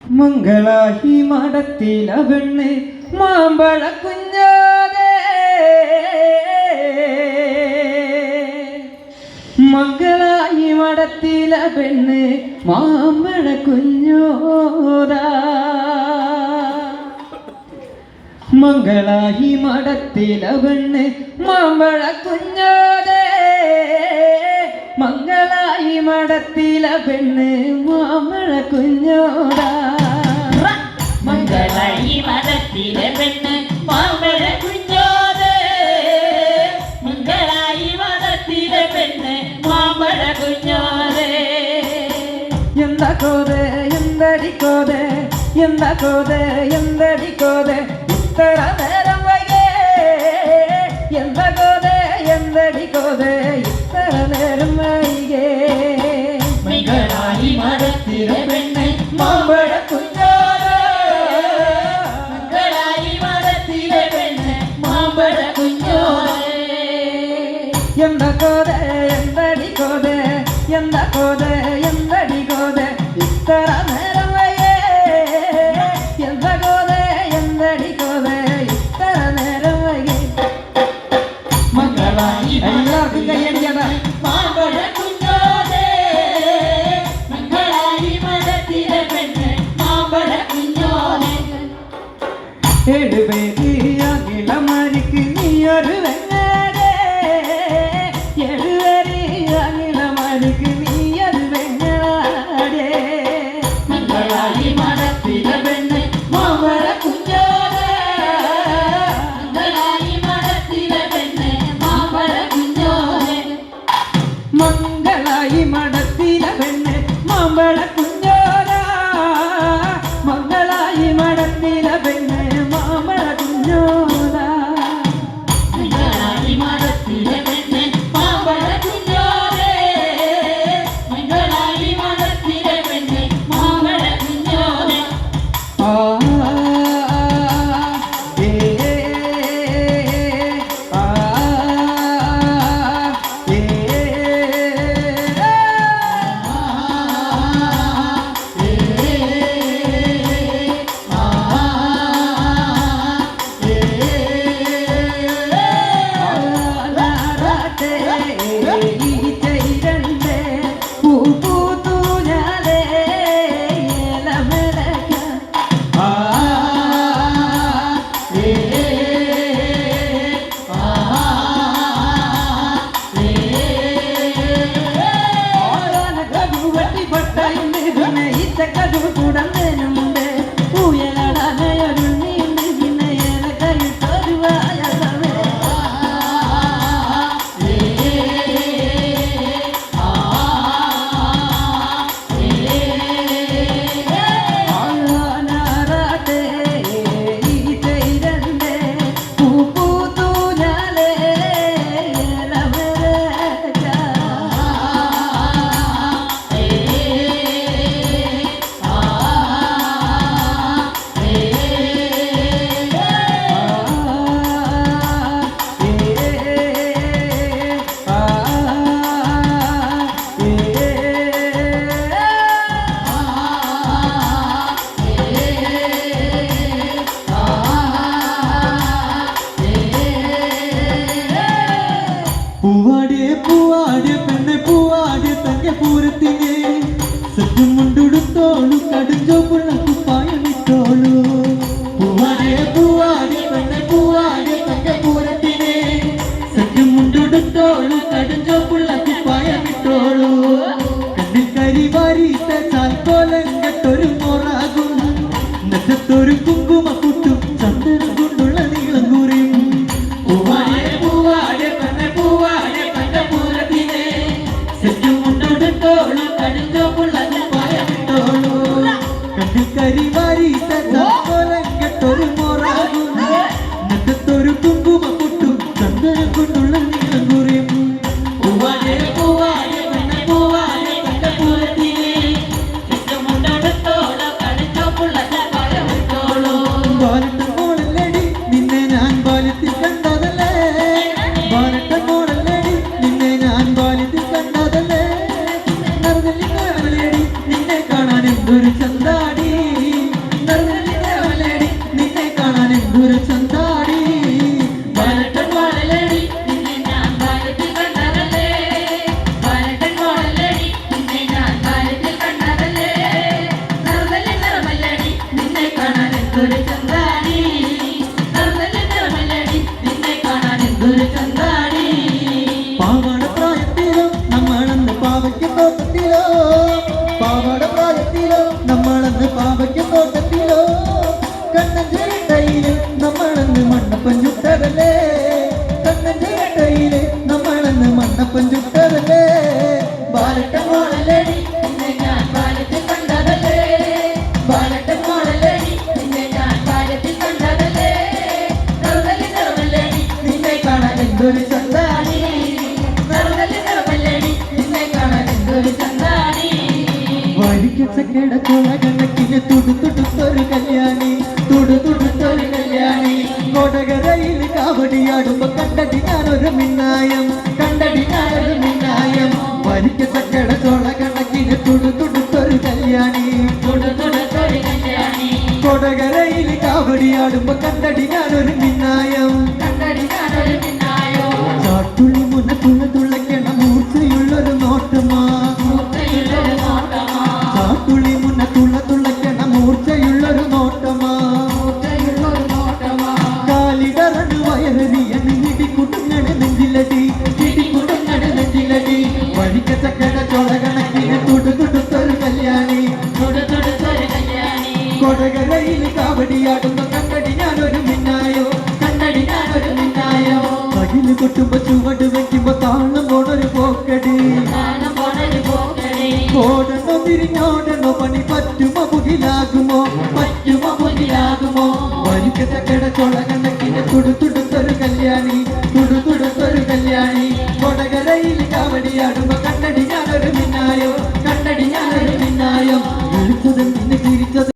മംഗളാഹി മഠത്തിലെ പെണ്ണ് മാമ്പഴ കുഞ്ഞാതെ മംഗളാഹി മഠത്തിലെ പെണ്ണ് മാമ്പഴ കുഞ്ഞോതാ മംഗളാഹി മഠത്തിലെ പെണ്ണ് മാമ്പഴ കുഞ്ഞോതേ മംഗളാഹി മഠത്തിലെ പെണ്ണ് മാമ്പഴ കുഞ്ഞോടാ മംഗളാഹി മഠത്തിലെ പെണ്ണ് മാമ്പഴ കുഞ്ഞോതേ മംഗളാഹി മഠത്തിലെ പെണ്ണ് മാമ്പഴ കുഞ്ഞോതേ എന്താ കോതേ എന്തടിക്കോതേ എന്താ കോതേ എന്തടിക്കോതേ ഇത്ര നേരം വൈകേ എന്താ കോതേ എന്തടിക്കോതേ ഇത്ര നേരം വൈകേ മംഗളാഹി മഠത്തിലെ പെണ്ണ് മാമ്പഴ കുഞ്ഞോതേ മംഗളാഹി മഠത്തിലെ പെണ്ണ് മാമ്പഴ കുഞ്ഞോതേ എന്താ കോതേ എന്തടിക്കോതേ എന്താ കോതേ എന്തടിക്കോതേ ഇത്ര നേരം വൈകേ എന്താ കോതേ എന്തടിക്കോതേ ഇത്ര നേരം വൈകേ മംഗളാഹി എല്ലാവർക്കും കൈയടിക്കട്ടെ മാമ്പഴ കുഞ്ഞോതേ മംഗളാഹി മഠത്തിലെ പെണ്ണ് മാമ്പഴ കുഞ്ഞോതേ ഏഴുപേര് അഖിലമാരിക്ക് നീയൊരു വെങ്ങാടേ ഏഴുപേര് അഖിലമാരിക്ക് നീയൊരു വെങ്ങാടേ മംഗളാഹി മഠത്തിലെ പെണ്ണ് മാമ്പഴ കുഞ്ഞോതേ മംഗളാഹി മഠത്തിലെ പെണ്ണ് മാമ്പഴ കുഞ്ഞോതേ മംഗളായി മഠത്തിലെ പെണ്ണ് മാമ്പഴ കുഞ്ഞോരാ മംഗളായി മഠത്തിലെ പെണ്ണ് മാമ്പഴ കുഞ്ഞോരാ മംഗളാഹി മഠത്തിലെ പെണ്ണ് മാമ്പഴ കുഞ്ഞോതേ മംഗളാഹി മഠത്തിലെ പെണ്ണ് മാമ്പഴ കുഞ്ഞോതേ ആ ഏ ആ ഏ പൂവാടിയെ പൂവാടിയ പെണ്ണെ പൂവാടിയ തങ്ക പൂരത്തിനെ സത്യം മുണ്ടെടുത്തോളൂ കടുഞ്ചോപ്പുള്ള കുപ്പായമിട്ടോളൂ പൂവാടിയെ പൂവാടിയ പെണ്ണെ പൂവാടിയ തങ്ക പൂരത്തിനെ സത്യം മുണ്ടെടുത്തോളൂ കടുഞ്ചോപ്പുള്ള കുപ്പായമിട്ടോളൂ കണ്ണിൽ കരിവാരിത്ത ചാൽക്കോലങ്കട്ടൊരു മോറാകും നെറ്റത്തൊരു കുങ്കുമ കുട്ടും ചന്ദനം കൊണ്ടുള്ള നീളം കുറിയും പൂവാടിയെ പൂവാടിയ പെണ്ണെ പൂവാടിയ തങ്ക പൂരത്തിനെ സത്യം മുണ്ടെടുത്തോളൂ കടുഞ്ചോപ്പുള്ള കുപ്പായമിട്ടോളൂ കണ്ണിൽ കരിവാരിത്ത ചാൽക്കോലങ്കട്ടൊരു മോറാകും നെറ്റത്തൊരു കുങ്കുമ കുട്ടും ചന്ദനം കൊണ്ടുള്ള നീളം കുറിയും പൂവാടിയെ പൂവാടിയ പെണ്ണെ പൂവാടിയ തങ്ക പൂരത്തിനെ ഇഷ്ടമുണ്ടെടുത്തോളൂ കടുഞ്ചോപ്പുള്ള കുപ്പായമിട്ടോളൂ ബാലട്ട മോളല്ലടി നിന്നെ ഞാൻ ബാല്യത്തിൽ കണ്ടതല്ലേ ബാലട്ട മോളല്ലടി നിന്നെ ഞാൻ ബാല്യത്തിൽ കണ്ടതല്ലേ നിന്നെ കാണാൻ എന്തൊരു ചന്താടി പാവയ്ക്ക് തോട്ടത്തിലോ കണ്ണന്റെ കയ്യില് നമ്മളന്ന് മണ്ണപ്പൻ ചുട്ടതല്ലേ കണ്ണന്റെ കയ്യില് നമ്മളന്ന് മണ്ണപ്പൻ ചുട്ടതല്ലേ ബാലട്ട മോളല്ലടി നിന്നെ ഞാൻ ബാല്യത്തിൽ കണ്ടതല്ലേ ബാലട്ട മോളല്ലടി നിന്നെ ഞാൻ ബാല്യത്തിൽ കണ്ടതല്ലേ നിറവല്ലടി നിന്നെ കാണാൻ എന്തൊരു ചന്താണി നിറവല്ലടി നിന്നെ കാണാൻ എന്തൊരു ചന്താണി വഴിക്കച്ചക്കട ചോള കണക്കിന് തുടുത്തുടുത്തൊരു കല്യാണി തുടുത്തുടുത്തൊരു കല്യാണി കൊടകരയിൽ കാവടിയാടുമ്പോ കണ്ടടി ഞാനൊരു മിന്നായം കണ്ടടി ഞാനൊരു മിന്നായം വഴിക്കച്ചക്കട ചോള കണക്കിന് തുടുത്തുടുത്തൊരു കല്യാണി തുടുതുടുത്തൊരു കല്യാണി കൊടകരയിൽ കാവടിയാടുമ്പോ കണ്ടടി ഞാനൊരു മിന്നായം കണ്ടടി ഞാനൊരു മിന്നായോ ചാട്ടുള്ളി മുന്ന തുള്ളതുള്ളക്കണ മൂർച്ചയുള്ളൊരു നോട്ടമാ മൂർച്ചയുള്ളൊരു നോട്ടമാ ചാട്ടുള്ളി മുന്ന തുള്ളതുള്ളക്കണ മൂർച്ചയുള്ളൊരു നോട്ടമാ മൂർച്ചയുള്ളൊരു നോട്ടമാ കാലിടറണ് വയറിയണ് ഇടിക്കുട്ടുങ്ങണ് നെഞ്ചിലടി ഇടിക്കുട്ടുങ്ങണ് നെഞ്ചിലടി വഴിക്കച്ചക്കട ചോള കണക്കിന് തുടുതുടുത്തൊരു കല്യാണി തുടുതുടുത്തൊരു കല്യാണി കൊടകരയിൽ കാവടിയാടുമ്പോ കണ്ടടി ഞാനൊരു മിന്നായോ കണ്ടടി ഞാനൊരു മിന്നായോ പകില് കൊട്ടുമ്പോ ചുവട് വെക്കുമ്പോ താളം പോണൊരു പോക്കടി താളം പോണൊരു പോക്കടി ഓടണോ തിരിഞ്ഞോടണോ പണി പറ്റുമോ മുകിലാകുമോ പറ്റുമോ മുകിലാകുമോ വരിക്കച്ചക്കട ചോള കണക്കിന് തുടുതുടുത്തൊരു കല്യാണി തുടുതുടുത്തൊരു